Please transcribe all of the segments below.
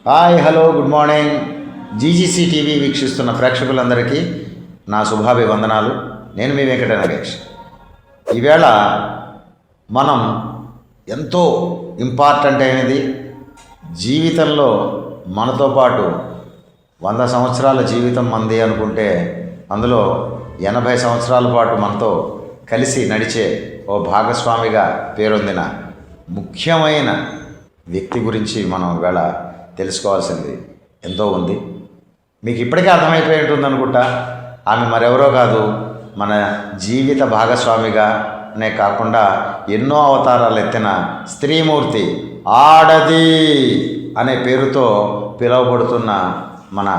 Hi hello good morning. GGC TV వీక్షిస్తున్న ప్రేక్షకులందరికీ నా శుభాభివందనాలు. నేను మీ వెంకట నగేష్. ఈవేళ మనం ఎంతో ఇంపార్టెంట్ అయినది, జీవితంలో మనతో పాటు 100 సంవత్సరాల జీవితం మంది అనుకుంటే అందులో 80 సంవత్సరాల పాటు మనతో కలిసి నడిచే ఓ భాగస్వామిగా పేరొందిన ముఖ్యమైన వ్యక్తి గురించి మనం ఇవాళ తెలుసుకోవాల్సింది ఎంతో ఉంది. మీకు ఇప్పటికే అర్థమైపోయి ఉంటుంది అనుకుంటా. ఆమె మరెవరో కాదు, మన జీవిత భాగస్వామిగానే కాకుండా ఎన్నో అవతారాలు ఎత్తిన స్త్రీమూర్తి, ఆడది అనే పేరుతో పిలువబడుతున్న మన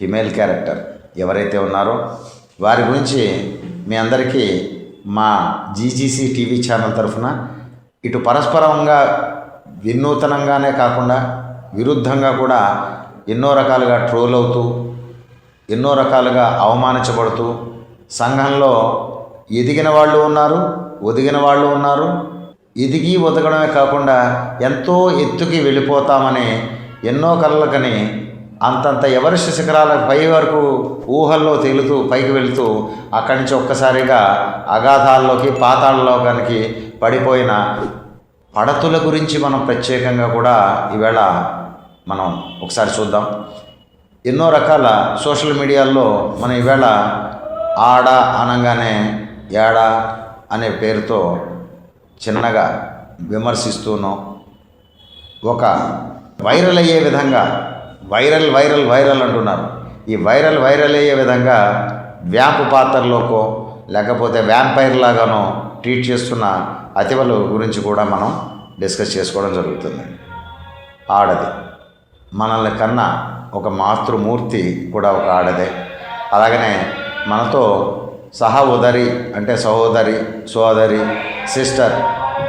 ఫిమేల్ క్యారెక్టర్ ఎవరైతే ఉన్నారో వారి గురించి మీ అందరికీ మా జీజీసీ టీవీ ఛానల్ తరఫున ఇటు పరస్పరంగా వినూతనంగానే కాకుండా విరుద్ధంగా కూడా ఎన్నో రకాలుగా ట్రోల్ అవుతూ, ఎన్నో రకాలుగా అవమానించబడుతూ, సంఘంలో ఎదిగిన వాళ్ళు ఉన్నారు, ఒదిగిన వాళ్ళు ఉన్నారు. ఎదిగి ఒదగడమే కాకుండా ఎంతో ఎత్తుకి వెళ్ళిపోతామని ఎన్నో కలలకని అంతంత ఎవరెస్ట్ శిఖరాల పై వరకు ఊహల్లో తేలుతూ పైకి వెళుతూ అక్కడి నుంచి ఒక్కసారిగా అగాధాల్లోకి పాతాళలోకానికి పడిపోయిన పడతుల గురించి మనం ప్రత్యేకంగా కూడా ఈవేళ మనం ఒకసారి చూద్దాం. ఎన్నో రకాల సోషల్ మీడియాల్లో మనం ఈవేళ ఆడ అనగానే ఏడా అనే పేరుతో చిన్నగా విమర్శిస్తూనో, ఒక వైరల్ అయ్యే విధంగా వైరల్ అంటున్నారు. ఈ వైరల్ అయ్యే విధంగా వ్యాంప్ పాత్రలోకో లేకపోతే వ్యాంపైర్ లాగానో ట్రీట్ చేస్తున్న అతివల గురించి కూడా మనం డిస్కస్ చేసుకోవడం జరుగుతుంది. ఆడది మనల్ని కన్నా ఒక మాతృమూర్తి కూడా ఒక ఆడదే. అలాగనే మనతో సహోదరి అంటే సహోదరి, సోదరి, సిస్టర్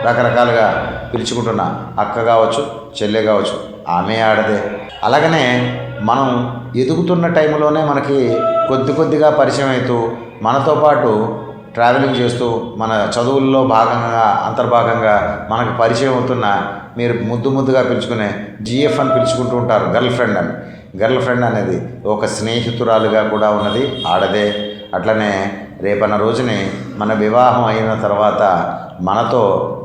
రకరకాలుగా పిలుచుకుంటున్న అక్క కావచ్చు, చెల్లె కావచ్చు, ఆమె ఆడదే. అలాగనే మనం ఎదుగుతున్న టైంలోనే మనకి కొద్దిగా పరిచయం అవుతూ మనతో పాటు ట్రావెలింగ్ చేస్తూ మన చదువుల్లో భాగంగా అంతర్భాగంగా మనకు పరిచయం అవుతున్న, మీరు ముద్దుగా పిలుచుకునే జిఎఫ్ అని పిలుచుకుంటూ ఉంటారు, గర్ల్ ఫ్రెండ్ అనేది ఒక స్నేహితురాలుగా కూడా ఉన్నది ఆడదే. అట్లనే రేపన్న రోజుని మన వివాహం అయిన తర్వాత మనతో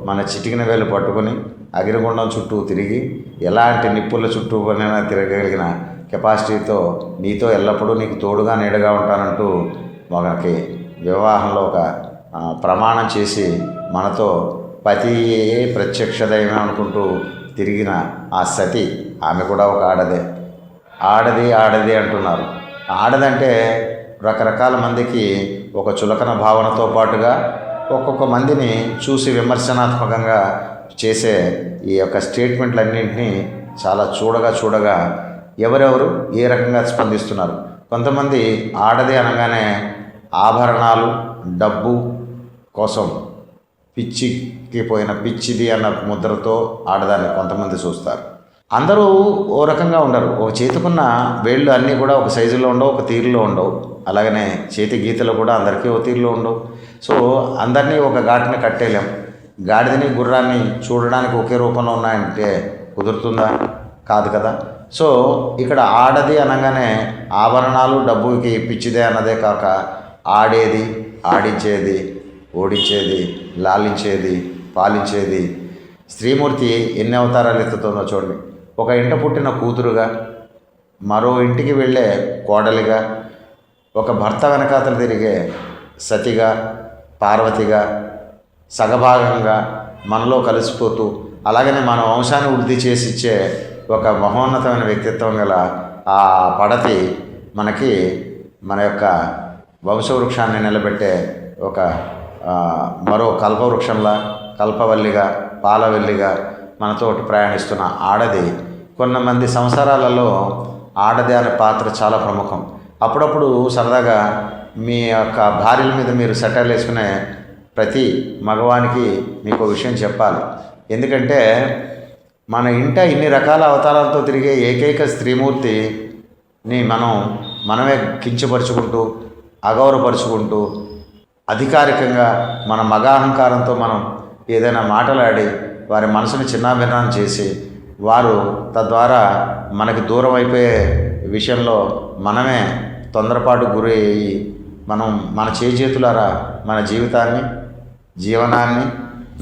మన చిటికిన వేలు పట్టుకొని అగిరిగుండం చుట్టూ తిరిగి ఎలాంటి నిప్పుల చుట్టూ కొనైనా తిరగగలిగిన కెపాసిటీతో నీతో ఎల్లప్పుడూ నీకు తోడుగా నీడగా ఉంటానంటూ మనకి వివాహంలో ఒక ప్రమాణం చేసి మనతో పతియే ప్రత్యక్ష దైవం అనుకుంటూ తిరిగిన ఆ సతి, ఆమె కూడా ఒక ఆడది అంటున్నారు. ఆడదంటే రకరకాల మందికి ఒక చులకన భావనతో పాటుగా ఒక్కొక్క మందిని చూసి విమర్శనాత్మకంగా చేసే ఈ యొక్క స్టేట్మెంట్లన్నింటినీ చాలా చూడగా ఎవరెవరు ఏ రకంగా స్పందిస్తున్నారు. కొంతమంది ఆడది అనగానే ఆభరణాలు, డబ్బు కోసం పిచ్చికి పోయిన పిచ్చిది అన్న ముద్రతో ఆడదాన్ని కొంతమంది చూస్తారు. అందరూ ఓ రకంగా ఉండరు. ఒక చేతికున్న వేళ్ళు అన్నీ కూడా ఒక సైజులో ఉండవు, ఒక తీరులో ఉండవు. అలాగనే చేతి గీతలు కూడా అందరికీ ఒక తీరులో ఉండవు. సో అందరినీ ఒక ఘాటుని కట్టేయలేం. గాడిదని గుర్రాన్ని చూడడానికి ఒకే రూపంలో ఉన్నాయంటే కుదురుతుందా? కాదు కదా. సో ఇక్కడ ఆడది అనగానే ఆభరణాలు, డబ్బుకి పిచ్చిదే అన్నదే కాక ఆడేది, ఆడించేది, ఓడించేది, లాలించేది, పాలించేది స్త్రీమూర్తి ఎన్ని అవతారాలు ఎత్తుతుందో చూడండి. ఒక ఇంట పుట్టిన కూతురుగా, మరో ఇంటికి వెళ్ళే కోడలిగా, ఒక భర్త వెనకాతలు తిరిగే సతిగా, పార్వతిగా, సగభాగంగా మనలో కలిసిపోతూ, అలాగనే మన వంశాన్ని వృద్ధి చేసి ఇచ్చే ఒక మహోన్నతమైన వ్యక్తిత్వం గల ఆ పడతి మనకి మన యొక్క వంశవృక్షాన్ని నిలబెట్టే ఒక మరో కల్పవృక్షంలా, కల్పవల్లిగా, పాలవల్లిగా మనతో ప్రయాణిస్తున్న ఆడది. కొంతమంది సంసారాలలో ఆడది అనే పాత్ర చాలా ప్రముఖం. అప్పుడప్పుడు సరదాగా మీ యొక్క భార్యల మీద మీరు సెటైర్లు వేసుకునే ప్రతి మగవానికి మీకు విషయం చెప్పాలి. ఎందుకంటే మన ఇంట ఇన్ని రకాల అవతారాలతో తిరిగే ఏకైక స్త్రీమూర్తిని మనమే కించపరుచుకుంటూ, అగౌరవపరుచుకుంటూ, అధికారికంగా మన మగాహంకారంతో మనం ఏదైనా మాటలాడి వారి మనసుని చిన్నాభిన్నం చేసి వారు తద్వారా మనకి దూరం అయిపోయే విషయంలో మనమే తొందరపాటు గురి అయ్యి మన చేతులారా మన జీవనాన్ని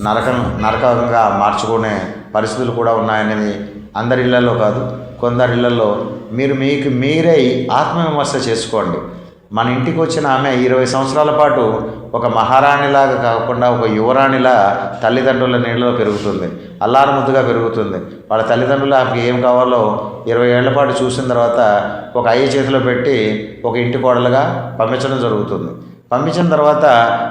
నరకంగా మార్చుకునే పరిస్థితులు కూడా ఉన్నాయనేది అందరి ఇళ్లలో కాదు, కొందరి ఇళ్లలో మీకు మీరే ఆత్మవిమర్శ చేసుకోండి. మన ఇంటికి వచ్చిన ఆమె 20 సంవత్సరాల పాటు ఒక మహారాణిలాగా కాకుండా ఒక యువరాణిలా తల్లిదండ్రుల నీళ్ళలో పెరుగుతుంది, అల్లారు ముద్దుగా పెరుగుతుంది. వాళ్ళ తల్లిదండ్రులు ఆమెకి ఏం కావాలో 20 ఏళ్ల పాటు చూసిన తర్వాత ఒక అయ్య చేతిలో పెట్టి ఒక ఇంటి కోడలుగా పంపించడం జరుగుతుంది. పంపించిన తర్వాత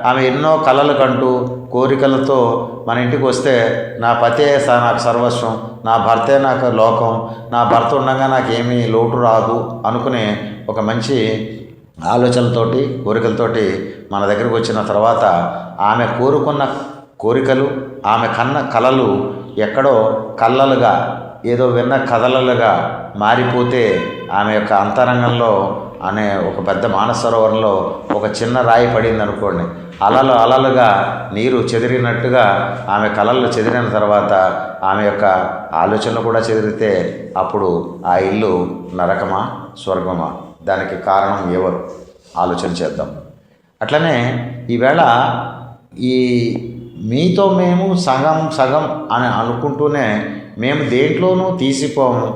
ఆమె ఎన్నో కలలు కంటూ కోరికలతో మన ఇంటికి వస్తే నా పతే నాకు సర్వస్వం, నా భర్తే నాకు లోకం, నా భర్త ఉండగా నాకేమీ లోటు రాదు అనుకునే ఒక మంచి ఆలోచనలతోటి కోరికలతోటి మన దగ్గరకు వచ్చిన తర్వాత ఆమె కోరుకున్న కోరికలు, ఆమె కన్న కలలు ఎక్కడో కళ్ళలుగా ఏదో విన్న కథలలుగా మారిపోతే ఆమె యొక్క అంతరంగంలో అనే ఒక పెద్ద మానస సరోవరంలో ఒక చిన్న రాయి పడింది అనుకోండి, అలలుగా నీరు చెదిరినట్టుగా ఆమె కలలు చెదిరిన తర్వాత ఆమె యొక్క ఆలోచనలు కూడా చెదిరితే అప్పుడు ఆ ఇల్లు నరకమా స్వర్గమా? దానికి కారణం ఎవరు? ఆలోచన చేద్దాం. అట్లనే ఈవేళ మీతో మేము సగం అని అనుకుంటూనే మేము దేంట్లోనూ తీసిపోము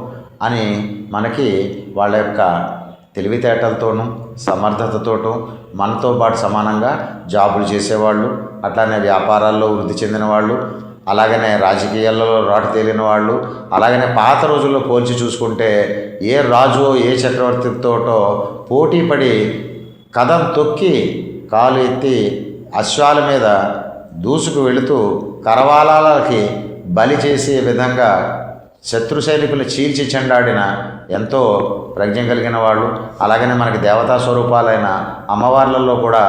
అని మనకి వాళ్ళ యొక్క తెలివితేటలతోనూ సమర్థతతోనూ మనతో పాటు సమానంగా జాబులు చేసేవాళ్ళు, అట్లానే వ్యాపారాల్లో వృద్ధి చెందిన వాళ్ళు, అలాగనే రాజకీయాలలో రాటు తేలిన వాళ్ళు, అలాగనే పాత రోజుల్లో పోల్చి చూసుకుంటే ఏ రాజు ఏ చక్రవర్తితోటో పోటీపడి కదం తొక్కి కాలు ఎత్తి అశ్వాల మీద దూసుకు వెళుతూ కరవాలాలకి బలి చేసే విధంగా శత్రు సైనికులు చీల్చి చెండాడిన ఎంతో ప్రజ్ఞ కలిగిన వాళ్ళు, అలాగనే మనకి దేవతా స్వరూపాలైన అమ్మవార్లలో కూడా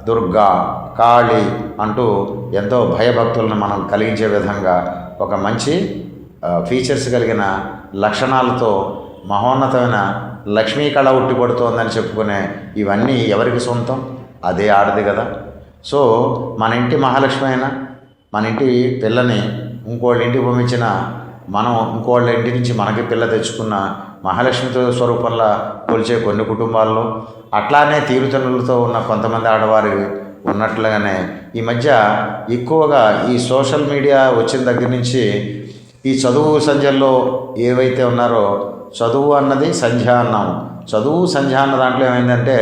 దుర్గా, కాళి అంటూ ఎంతో భయభక్తులను మనం కలిగించే విధంగా ఒక మంచి ఫీచర్స్ కలిగిన లక్షణాలతో మహోన్నతమైన లక్ష్మీ కళ ఉట్టిపడుతోందని చెప్పుకునే ఇవన్నీ ఎవరికి సొంతం? అదే ఆడది కదా. సో మన ఇంటి మహాలక్ష్మి అయినా మన ఇంటి పిల్లని ఇంకోళ్ళ ఇంటికి పంపించిన మనం ఇంకోళ్ళ ఇంటి నుంచి మనకి పిల్ల తెచ్చుకున్న మహాలక్ష్మితో స్వరూపంలో కొలిచే కొన్ని కుటుంబాల్లో, అట్లానే తీరుతనులతో ఉన్న కొంతమంది ఆడవారి ఉన్నట్లుగానే ఈ మధ్య ఎక్కువగా ఈ సోషల్ మీడియా వచ్చిన దగ్గర నుంచి ఈ చదువు సంధ్యల్లో ఏవైతే ఉన్నారో, చదువు అన్నది సంధ్య అన్నాము, చదువు సంధ్య అన్న దాంట్లో ఏమైందంటే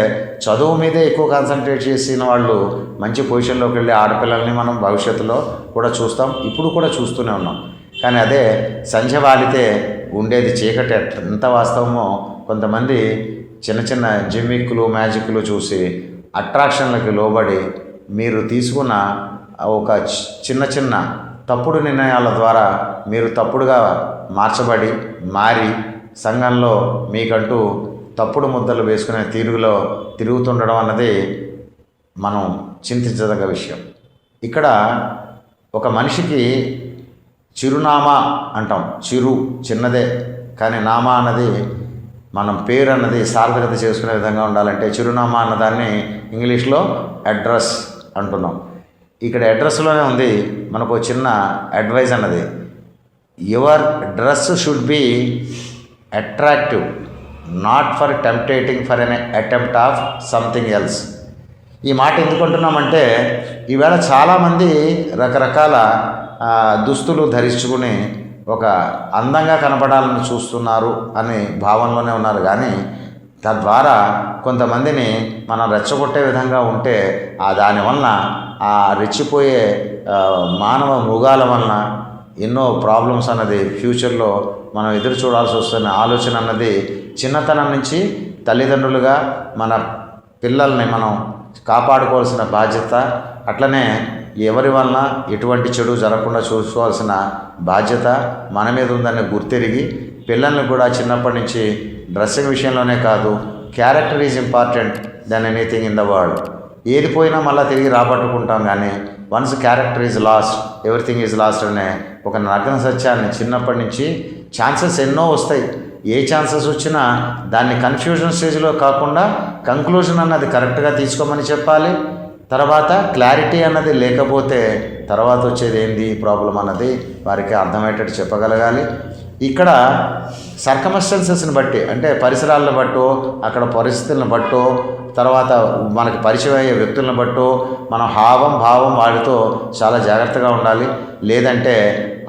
చదువు మీదే ఎక్కువ కాన్సన్ట్రేట్ చేసిన వాళ్ళు మంచి పొజిషన్లోకి వెళ్ళే ఆడపిల్లల్ని మనం భవిష్యత్తులో కూడా చూస్తాం, ఇప్పుడు కూడా చూస్తూనే ఉన్నాం. కానీ అదే సంధ్య వాలితే ఉండేది చీకటి ఎంత వాస్తవమో కొంతమంది చిన్న జిమ్మిక్కులు మ్యాజిక్లు చూసి అట్రాక్షన్లకి లోబడి మీరు తీసుకున్న ఒక చిన్న తప్పుడు నిర్ణయాల ద్వారా మీరు తప్పుడుగా మారి సంఘంలో మీకంటూ తప్పుడు ముద్దలు వేసుకునే తీరులో తిరుగుతుండడం అన్నది మనం చింతించదగ్గ విషయం. ఇక్కడ ఒక మనిషికి చిరునామా అంటాం, చిన్నదే కానీ నామా అన్నది మనం పేరు అన్నది సార్థకత చేసుకునే విధంగా ఉండాలంటే చిరునామా అన్నదాన్ని ఇంగ్లీష్లో అడ్రస్ అంటున్నాం. ఇక్కడ అడ్రస్లోనే ఉంది మనకు చిన్న అడ్వైజ్ అన్నది, your dress should be attractive not for tempting for an attempt of something else. ఈ మాట ఎందుకు అంటున్నామంటే ఈవేళ చాలామంది రకరకాల దుస్తులు ధరించుకుని ఒక అందంగా కనపడాలని చూస్తున్నారు అనే భావనలోనే ఉన్నారు. కానీ తద్వారా కొంతమందిని మనం రెచ్చగొట్టే విధంగా ఉంటే దానివలన ఆ రెచ్చిపోయే మానవ మృగాల వలన ఎన్నో ప్రాబ్లమ్స్ అన్నది ఫ్యూచర్లో మనం ఎదురు చూడాల్సి వస్తున్న ఆలోచన అన్నది చిన్నతనం నుంచి తల్లిదండ్రులుగా మన పిల్లల్ని మనం కాపాడుకోవాల్సిన బాధ్యత, అట్లనే ఎవరి వలన ఎటువంటి చెడు జరగకుండా చూసుకోవాల్సిన బాధ్యత మన మీద ఉందని గుర్తెరిగి పిల్లల్ని కూడా చిన్నప్పటి నుంచి డ్రెస్సింగ్ విషయంలోనే కాదు, character is important than anything in the world. ఏది పోయినా మళ్ళీ తిరిగి రాబట్టుకుంటాం, కానీ once character is lost everything is lost అనే ఒక నగ్న సత్యాన్ని చిన్నప్పటి నుంచి ఛాన్సెస్ ఎన్నో వస్తాయి. ఏ ఛాన్సెస్ వచ్చినా దాన్ని కన్ఫ్యూజన్ స్టేజ్లో కాకుండా కంక్లూజన్ అన్నది కరెక్ట్గా తీసుకోమని చెప్పాలి. తర్వాత క్లారిటీ అన్నది లేకపోతే తర్వాత వచ్చేది ఏంది ప్రాబ్లం అన్నది వారికి అర్థమయ్యేటట్టు చెప్పగలగాలి. ఇక్కడ సర్కమస్టెన్సెస్ని బట్టి, అంటే పరిసరాలను బట్టో, అక్కడ పరిస్థితులను బట్టో, తర్వాత మనకి పరిచయం అయ్యే వ్యక్తులను బట్టో మనం హావం భావం వాడితో చాలా జాగ్రత్తగా ఉండాలి. లేదంటే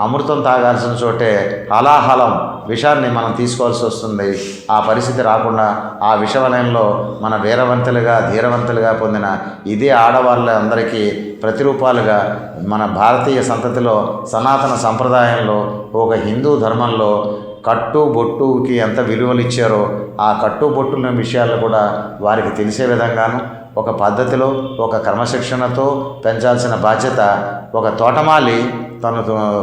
అమృతం తాగాల్సిన చోటే హలాహలం విషాన్ని మనం తీసుకోవాల్సి వస్తుంది. ఆ పరిస్థితి రాకుండా ఆ విషవలయంలో మన వీరవంతులుగా ధీరవంతులుగా పొందిన ఇదే ఆడవాళ్ళ అందరికీ ప్రతిరూపాలుగా మన భారతీయ సంతతిలో సనాతన సంప్రదాయంలో ఒక హిందూ ధర్మంలో కట్టు బొట్టుకి ఎంత విలువలు ఇచ్చారో ఆ కట్టు బొట్టుల విషయాలు కూడా వారికి తెలిసే విధంగాను ఒక పద్ధతిలో ఒక క్రమశిక్షణతో పెంచాల్సిన బాధ్యత ఒక తోటమాలి తను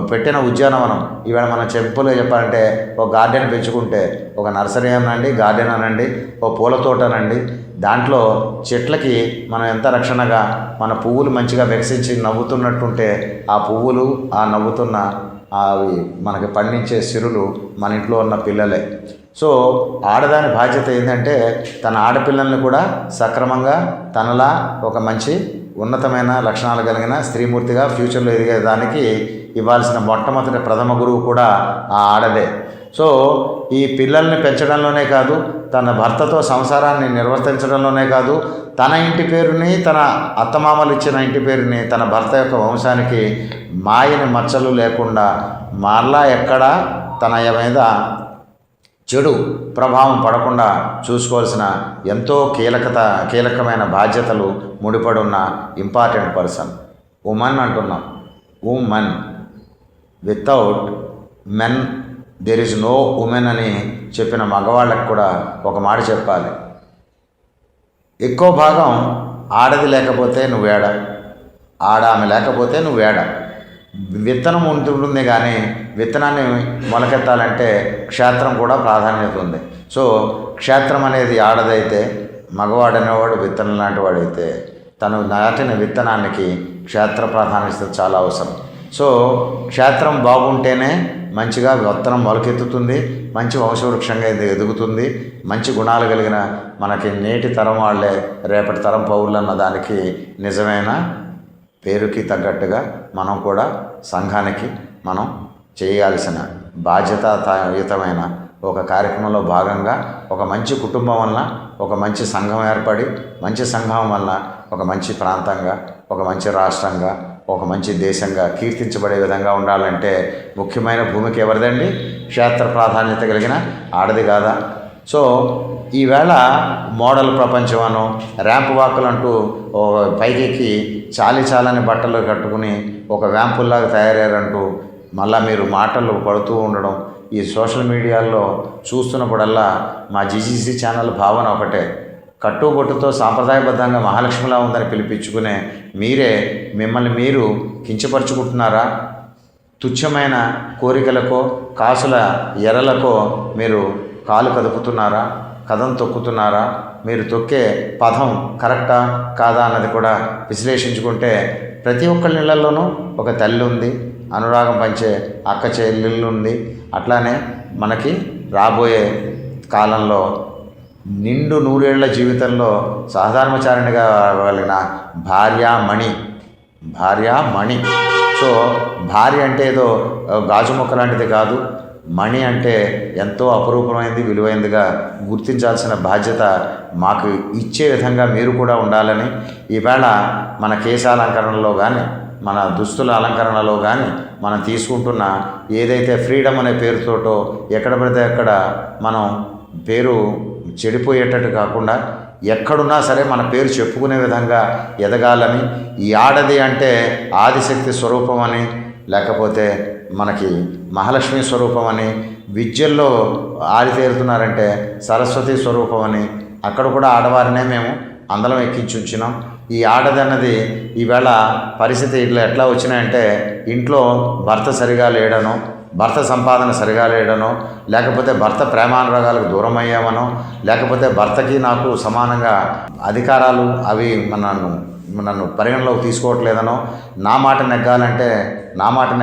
పెట్టిన ఉద్యానవనం. ఈవేళ మనం సింపుల్గా చెప్పాలంటే ఒక గార్డెన్ పెంచుకుంటే, ఒక నర్సరీ అనండి, గార్డెన్ అనండి, ఓ పూల తోట అనండి, దాంట్లో చెట్లకి మనం ఎంత రక్షణగా మన పువ్వులు మంచిగా వికసించి నవ్వుతున్నట్టుంటే ఆ పువ్వులు ఆ నవ్వుతున్న అవి మనకి పండించే సిరులు మన ఇంట్లో ఉన్న పిల్లలే. సో ఆడదాని బాధ్యత ఏంటంటే తన ఆడపిల్లల్ని కూడా సక్రమంగా తనలా ఒక మంచి ఉన్నతమైన లక్షణాలు కలిగిన స్త్రీమూర్తిగా ఫ్యూచర్లో ఎదిగేదానికి ఇవ్వాల్సిన మొట్టమొదటి ప్రథమ గురువు కూడా ఆ ఆడదే. సో ఈ పిల్లల్ని పెంచడంలోనే కాదు, తన భర్తతో సంసారాన్ని నిర్వర్తించడంలోనే కాదు, తన ఇంటి పేరుని, తన అత్తమామలు ఇచ్చిన ఇంటి పేరుని, తన భర్త యొక్క వంశానికి మాయని మచ్చలు లేకుండా మరలా ఎక్కడా తన మీద చెడు ప్రభావం పడకుండా చూసుకోవాల్సిన ఎంతో కీలకమైన బాధ్యతలు ముడిపడున్న ఇంపార్టెంట్ పర్సన్ ఉమెన్ అంటున్నాం. Women, without men there is no women అని చెప్పిన మగవాళ్ళకి కూడా ఒక మాట చెప్పాలి. ఎక్కువ భాగం ఆడది లేకపోతే నువ్వేడ, ఆమె లేకపోతే నువ్వేడ. విత్తనం ఉంటుంది కానీ విత్తనాన్ని మొలకెత్తాలంటే క్షేత్రం కూడా ప్రాధాన్యత ఉంది. సో క్షేత్రం అనేది ఆడదైతే, మగవాడు అనేవాడు విత్తనం లాంటి వాడైతే తను నాటిన విత్తనానికి క్షేత్ర ప్రాధాన్యత చాలా అవసరం. సో క్షేత్రం బాగుంటేనే మంచిగా విత్తనం మొలకెత్తుతుంది, మంచి వంశవృక్షంగా ఎదుగుతుంది, మంచి గుణాలు కలిగిన మనకి నేటి తరం వాళ్ళే రేపటి తరం పౌరులు అన్న దానికి నిజమైన పేరుకి తగ్గట్టుగా మనం కూడా సంఘానికి మనం చేయాల్సిన బాధ్యతాయుతమైన ఒక కార్యక్రమంలో భాగంగా ఒక మంచి కుటుంబం వలన ఒక మంచి సంఘం ఏర్పడి, మంచి సంఘం వలన ఒక మంచి ప్రాంతంగా, ఒక మంచి రాష్ట్రంగా, ఒక మంచి దేశంగా కీర్తించబడే విధంగా ఉండాలంటే ముఖ్యమైన భూమికి ఎవరిదండి? క్షేత్ర ప్రాధాన్యత కలిగిన ఆడది కాదా? సో ఈవేళ మోడల్ ప్రపంచం అను ర్యాంప్ వాకులు అంటూ పైకెక్కి చాలని బట్టలు కట్టుకుని ఒక వ్యాంపుల్లాగా తయారయ్యారంటూ మళ్ళీ మీరు మాటలు పడుతూ ఉండడం ఈ సోషల్ మీడియాల్లో చూస్తున్నప్పుడల్లా మా జీజీసీ ఛానల్ భావన ఒకటే, కట్టుబొట్టుతో సాంప్రదాయబద్ధంగా మహాలక్ష్మిలా ఉందని పిలిపించుకునే మీరే మిమ్మల్ని మీరు కించపరుచుకుంటున్నారా? తుచ్చమైన కోరికలకో కాసుల ఎరలకో మీరు కాలు కదుపుతున్నారా? కథం తొక్కుతున్నారా? మీరు తొక్కే పదం కరెక్టా కాదా అన్నది కూడా విశ్లేషించుకుంటే ప్రతి ఒక్కరి ఇళ్లలోనూ ఒక తల్లి ఉంది, అనురాగం పంచే అక్క చెల్లెళ్ళు ఉంది. అట్లానే మనకి రాబోయే కాలంలో నిండు నూరేళ్ల జీవితంలో సాధారణచారిణిగా కలిగిన భార్యామణి. సో భార్య అంటే ఏదో గాజు మొక్క లాంటిది కాదు, మణి అంటే ఎంతో అపురూపమైనది, విలువైనదిగా గుర్తించాల్సిన బాధ్యత మాకు ఇచ్చే విధంగా మీరు కూడా ఉండాలని ఈవేళ మన కేశాలంకరణలో కానీ, మన దుస్తుల అలంకరణలో కానీ మనం తీసుకుంటున్న ఏదైతే ఫ్రీడమ్ అనే పేరుతోటో ఎక్కడ పడితే అక్కడ మనం పేరు చెడిపోయేటట్టు కాకుండా ఎక్కడున్నా సరే మన పేరు చెప్పుకునే విధంగా ఎదగాలని, ఈ ఆడది అంటే ఆదిశక్తి స్వరూపం అని, లేకపోతే మనకి మహాలక్ష్మి స్వరూపం అని, విద్యల్లో ఆరితేరుతున్నారంటే సరస్వతి స్వరూపం అని, అక్కడ కూడా ఆడవారినే మేము అందరం ఎక్కించి ఉంచినాం. ఈ ఆడది అన్నది ఈవేళ పరిస్థితి ఇట్లా ఎట్లా వచ్చినాయంటే ఇంట్లో భర్త సరిగా లేడనో, భర్త సంపాదన సరిగా లేడనో, లేకపోతే భర్త ప్రేమానురాగాలకు దూరం అయ్యామనో, లేకపోతే భర్తకి నాకు సమానంగా అధికారాలు అవి నన్ను పరిగణలోకి తీసుకోవట్లేదనో, నా మాట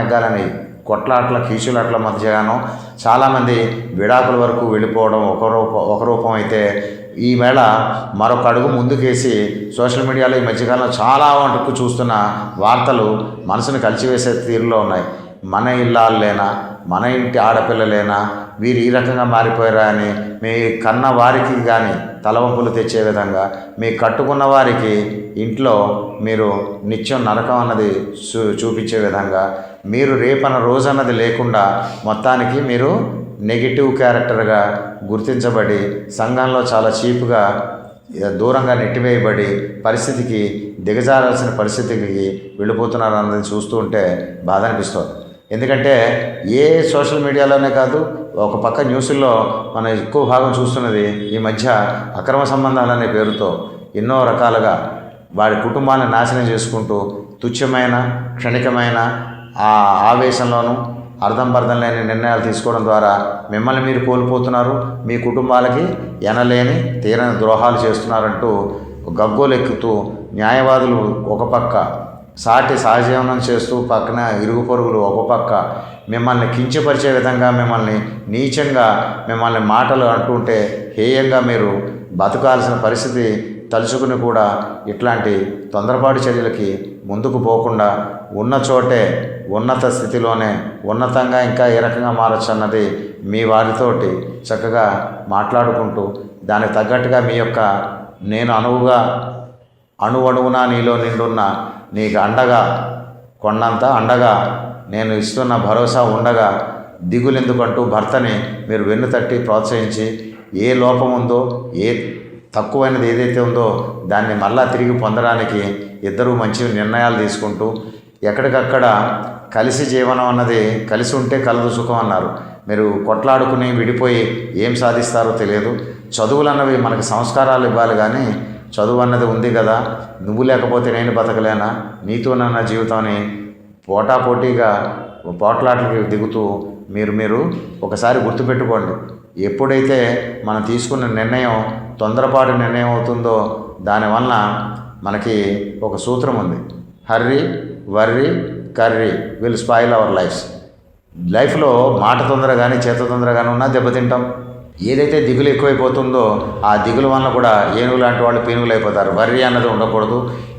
నెగ్గాలని కొట్లాట్ల కీచులాట్ల మధ్యగానో చాలామంది విడాకుల వరకు వెళ్ళిపోవడం ఒక రూపం అయితే, ఈవేళ మరొక అడుగు ముందుకేసి సోషల్ మీడియాలో ఈ మధ్యకాలంలో చాలా వరకు చూస్తున్న వార్తలు మనసును కలిచివేసే తీరులో ఉన్నాయి. మన ఇల్లాళ్ళేనా, మన ఇంటి ఆడపిల్లలేనా, వీరు ఈ రకంగా మారిపోయారా అని మీ కన్న వారికి కానీ తలవంపులు తెచ్చే విధంగా, మీ కట్టుకున్న వారికి ఇంట్లో మీరు నిత్యం నరకం అన్నది చూపించే విధంగా, మీరు రేపన రోజన్నది లేకుండా మొత్తానికి మీరు నెగిటివ్ క్యారెక్టర్గా గుర్తించబడి సంఘంలో చాలా చీప్గా దూరంగా నెట్టివేయబడి పరిస్థితికి దిగజారాల్సిన పరిస్థితికి వెళ్ళిపోతున్నారు అన్నది చూస్తూ ఉంటే బాధ అనిపిస్తుంది. ఎందుకంటే ఏ సోషల్ మీడియాలోనే కాదు, ఒక పక్క న్యూస్ల్లో మనం ఎక్కువ భాగం చూస్తున్నది ఈ మధ్య అక్రమ సంబంధాలనే పేరుతో ఎన్నో రకాలుగా వాడి కుటుంబాన్ని నాశనం చేసుకుంటూ తుచ్చమైన క్షణికమైన ఆ ఆవేశంలోనూ అర్థం లేని నిర్ణయాలు తీసుకోవడం ద్వారా మిమ్మల్ని మీరు కోల్పోతున్నారు, మీ కుటుంబాలకి ఎనలేని తీరని ద్రోహాలు చేస్తున్నారంటూ గగ్గోలెక్కుతూ న్యాయవాదులు ఒక పక్క, సాటి సహజీవనం చేస్తూ పక్కన ఇరుగు పొరుగులు ఒక పక్క మిమ్మల్ని కించపరిచే విధంగా, మిమ్మల్ని నీచంగా మిమ్మల్ని మాటలు అంటుంటే హేయంగా మీరు బతకాల్సిన పరిస్థితి తలుచుకుని కూడా ఇట్లాంటి తొందరపాటు చర్యలకి ముందుకు పోకుండా ఉన్న చోటే ఉన్నత స్థితిలోనే ఉన్నతంగా ఇంకా ఏ రకంగా మారచ్చు అన్నది మీ వారితోటి చక్కగా మాట్లాడుకుంటూ దానికి తగ్గట్టుగా మీ యొక్క నేను అణువణువునా నీలో నిండున్న నీకు అండగా కొండంత అండగా నేను ఇస్తున్న భరోసా ఉండగా దిగులెందుకంటూ భర్తని మీరు వెన్ను తట్టి ప్రోత్సహించి ఏ లోపం ఉందో, ఏ తక్కువైనది ఏదైతే ఉందో దాన్ని మళ్ళా తిరిగి పొందడానికి ఇద్దరూ మంచి నిర్ణయాలు తీసుకుంటూ ఎక్కడికక్కడ కలిసి జీవనం అన్నది, కలిసి ఉంటే కలదు సుఖం అన్నారు. మీరు కొట్లాడుకుని విడిపోయి ఏం సాధిస్తారో తెలియదు. చదువులు అన్నవి మనకి సంస్కారాలు ఇవ్వాలి, కానీ చదువు అన్నది ఉంది కదా, నువ్వు లేకపోతే నేను బతకలేనా, నీతోనన్న జీవితాన్ని పోటాపోటీగా పోట్లాటలకి దిగుతూ మీరు ఒకసారి గుర్తుపెట్టుకోండి. ఎప్పుడైతే మనం తీసుకున్న నిర్ణయం తొందరపాటు నిర్ణయం అవుతుందో దానివల్ల మనకి ఒక సూత్రం ఉంది, hurry worry curry will spoil hour లైఫ్లో మాట తొందర కానీ చేత తొందర కానీ ఉన్నా దెబ్బతింటాం. ఏదైతే దిగులు ఎక్కువైపోతుందో ఆ దిగుల వల్ల కూడా ఏనుగు లాంటి వాళ్ళు పీనుగులు అయిపోతారు. వర్రీ అన్నది ఉండకూడదు.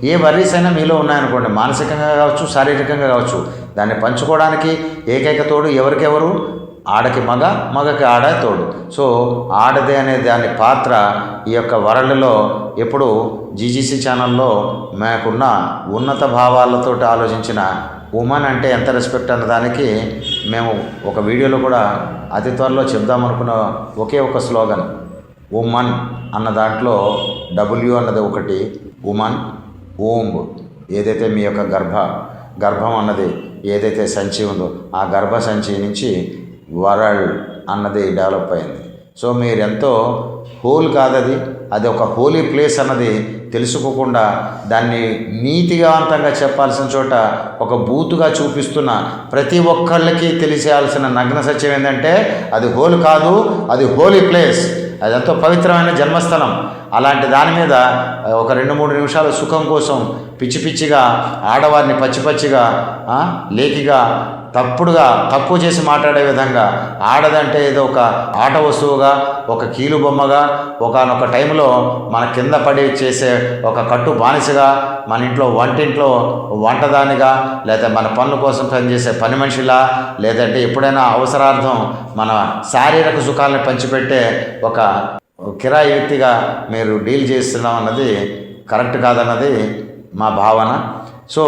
ఏ వర్రీస్ అయినా మీలో ఉన్నాయనుకోండి, మానసికంగా కావచ్చు, శారీరకంగా కావచ్చు, దాన్ని పంచుకోవడానికి ఏకైక తోడు ఎవరికెవరు, ఆడకి మగ, మగకి ఆడ తోడు. సో ఆడదే అనే దాని పాత్ర ఈ యొక్క వరల్డ్లో ఎప్పుడు జీజీసీ ఛానల్లో మాకున్న ఉన్నత భావాలతో ఆలోచించిన ఉమెన్ అంటే ఎంత రెస్పెక్ట్ అన్నదానికి మేము ఒక వీడియోలో కూడా అతి త్వరలో చెప్దామనుకున్న ఒకే ఒక స్లోగన్ ఉమన్ అన్న దాంట్లో డబ్ల్యూ అన్నది ఒకటి, ఉమన్ ఓంబ్ ఏదైతే మీ యొక్క గర్భం అన్నది ఏదైతే సంచి ఉందో ఆ గర్భ సంచి నుంచి వరల్డ్ అన్నది డెవలప్ అయింది. సో మీరెంతో హోల్ కాదది, అది ఒక హోలీ ప్లేస్ అన్నది తెలుసుకోకుండా దాన్ని నీతిగావంతంగా చెప్పాల్సిన చోట ఒక బూతుగా చూపిస్తున్న ప్రతి ఒక్కళ్ళకి తెలిసేయాల్సిన నగ్న సత్యం ఏంటంటే అది హోల్ కాదు, అది హోలీ ప్లేస్, అది ఎంతో పవిత్రమైన జన్మస్థలం. అలాంటి దాని మీద ఒక 2-3 నిమిషాల సుఖం కోసం పిచ్చి పిచ్చిగా ఆడవారిని పచ్చిగా లేకిగా తక్కువ చేసి మాట్లాడే విధంగా ఆడదంటే ఏదో ఒక ఆట వస్తువుగా, ఒక కీలు బొమ్మగా, ఒకనొక టైంలో మన కింద పడి చేసే ఒక కట్టు బానిసగా, మన ఇంట్లో వంటింట్లో వంటదానిగా, లేదా మన పనుల కోసం పనిచేసే పని మనిషిలా, లేదంటే ఎప్పుడైనా అవసరార్థం మన శారీరక సుఖాలను పంచిపెట్టే ఒక కిరాయి వ్యక్తిగా మీరు డీల్ చేస్తున్నాం అన్నది కరెక్ట్ కాదన్నది మా భావన. సో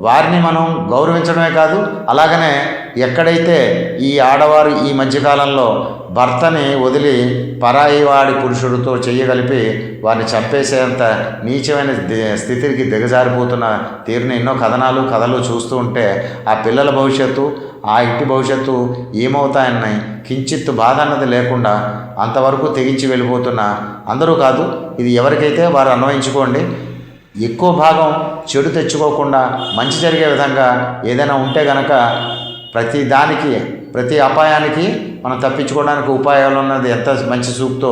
వారిని మనం గౌరవించడమే కాదు, అలాగనే ఎక్కడైతే ఈ ఆడవారు ఈ మధ్యకాలంలో భర్తని వదిలి పరాయి వాడి పురుషుడితో చెయ్యగలిపి వారిని చంపేసేంత నీచమైన స్థితికి దిగజారిపోతున్న తీరుని ఎన్నో కథలు చూస్తూ ఉంటే ఆ పిల్లల భవిష్యత్తు, ఆ ఇంటి భవిష్యత్తు ఏమవుతాయని కించిత్ బాధ అన్నది లేకుండా అంతవరకు తెగించి వెళ్ళిపోతున్న అందరూ కాదు, ఇది ఎవరికైతే వారు అన్వయించుకోండి. ఎక్కువ భాగం చెడు తెచ్చుకోకుండా మంచి జరిగే విధంగా ఏదైనా ఉంటే గనక ప్రతి అపాయానికి మనం తప్పించుకోవడానికి ఉపాయాలు ఉన్నది ఎంత మంచి సూక్తో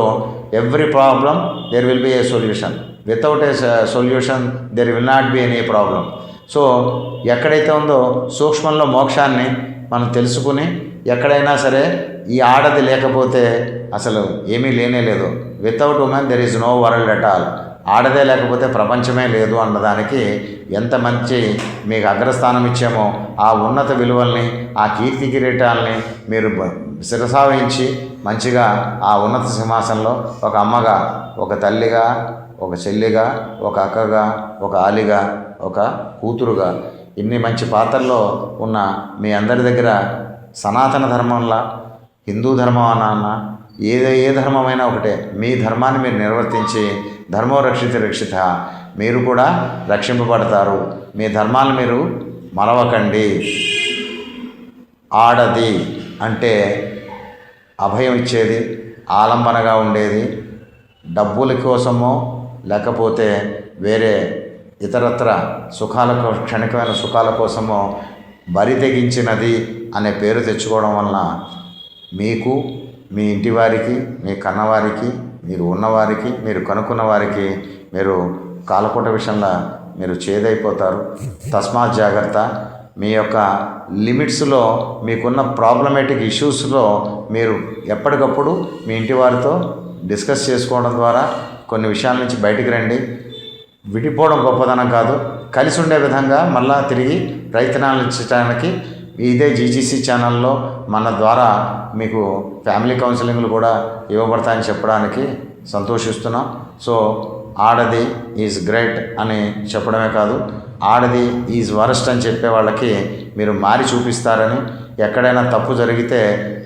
every problem there will be a solution, without a solution there will not be any problem. So ఎక్కడైతే ఉందో సూక్ష్మంలో మోక్షాన్ని మనం తెలుసుకుని ఎక్కడైనా సరే ఈ ఆడది లేకపోతే అసలు ఏమీ లేనే లేదు. Without women there is no world at all. ఆడదే లేకపోతే ప్రపంచమే లేదు అన్నదానికి ఎంత మంచి మీకు అగ్రస్థానం ఇచ్చామో ఆ ఉన్నత విలువల్ని, ఆ కీర్తి కిరీటాలని మీరు శిరసావహించి మంచిగా ఆ ఉన్నత సింహాసనంలో ఒక అమ్మగా, ఒక తల్లిగా, ఒక చెల్లిగా, ఒక అక్కగా, ఒక ఆలిగా, ఒక కూతురుగా ఇన్ని మంచి పాత్రల్లో ఉన్న మీ అందరి దగ్గర సనాతన ధర్మంలా, హిందూ ధర్మం అన్న ఏ ధర్మమైనా ఒకటే, మీ ధర్మాన్ని మీరు నిర్వర్తించి ధర్మో రక్షిత మీరు కూడా రక్షింపబడతారు. మీ ధర్మాన్ని మీరు మరవకండి. ఆడది అంటే అభయం ఇచ్చేది, ఆలంబనగా ఉండేది, డబ్బుల కోసమో లేకపోతే వేరే ఇతరత్ర క్షణికమైన సుఖాల కోసమో బరి తెగించినది అనే పేరు తెచ్చుకోవడం వలన మీకు, మీ ఇంటి వారికి, మీ కన్నవారికి, మీరు ఉన్నవారికి, మీరు కనుక్కున్న వారికి మీరు కాలపూట విషయంలో మీరు చేదైపోతారు. తస్మాత్ జాగ్రత్త. మీ యొక్క లిమిట్స్లో మీకున్న ప్రాబ్లమేటిక్ ఇష్యూస్లో మీరు ఎప్పటికప్పుడు మీ ఇంటి వారితో డిస్కస్ చేసుకోవడం ద్వారా కొన్ని విషయాల నుంచి బయటికి రండి. విడిపోవడం గొప్పదనం కాదు, కలిసి ఉండే విధంగా మళ్ళా తిరిగి ప్రయత్నాలు ఇచ్చడానికి ఇదే జీజీసీ ఛానల్లో మన ద్వారా మీకు ఫ్యామిలీ కౌన్సిలింగ్లు కూడా ఇవ్వబడతాయని చెప్పడానికి సంతోషిస్తున్నాం. సో ఆడది ఈజ్ గ్రేట్ అని చెప్పడమే కాదు, ఆడది ఈజ్ వరస్ట్ అని చెప్పే వాళ్ళకి మీరు మారి చూపిస్తారని, ఎక్కడైనా తప్పు జరిగితే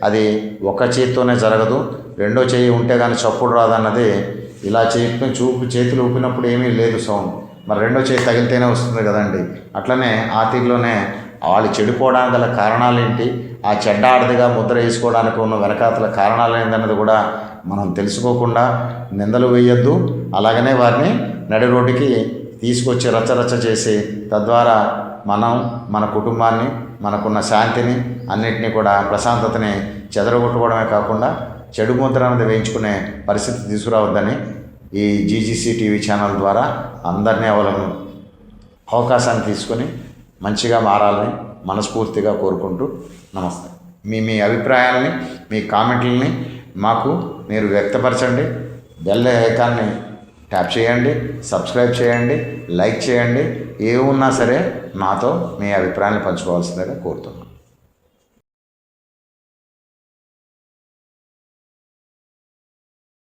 అది ఒక చేతితోనే జరగదు, రెండో చేయి ఉంటే కానీ చప్పుడు రాదన్నది. ఇలా చేతులు ఊపినప్పుడు ఏమీ లేదు సౌండ్, మరి రెండో చేయి తగిలితేనే వస్తుంది కదండి. అట్లనే ఆ తీరులోనే వాళ్ళు చెడిపోవడానికి గల కారణాలు ఏంటి, ఆ చెడ్డ ఆడదిగా ముద్ర వేసుకోవడానికి ఉన్న వెనకాతల కారణాలు ఏందన్నది కూడా మనం తెలుసుకోకుండా నిందలు వేయొద్దు. అలాగనే వారిని నడి రోడ్డుకి తీసుకొచ్చి రచ్చరచ్చ చేసి తద్వారా మనం మన కుటుంబాన్ని, మనకున్న శాంతిని, అన్నిటినీ కూడా ప్రశాంతతని చెదరగొట్టుకోవడమే కాకుండా చెడు ముద్ర అనేది వేయించుకునే పరిస్థితి తీసుకురావద్దని ఈ జీజీసీ టీవీ ఛానల్ ద్వారా అందరినీ అవకాశాన్ని తీసుకొని మంచిగా మారాలని మనస్ఫూర్తిగా కోరుకుంటూ నమస్తే. మీ అభిప్రాయాలని, మీ కామెంట్లని మాకు మీరు వ్యక్తపరచండి. బెల్ ఐకాన్ని ట్యాప్ చేయండి, సబ్స్క్రైబ్ చేయండి, లైక్ చేయండి. ఏ ఉన్నా సరే మాతో మీ అభిప్రాయాన్ని పంచుకోవాల్సిందిగా కోరుతున్నాను.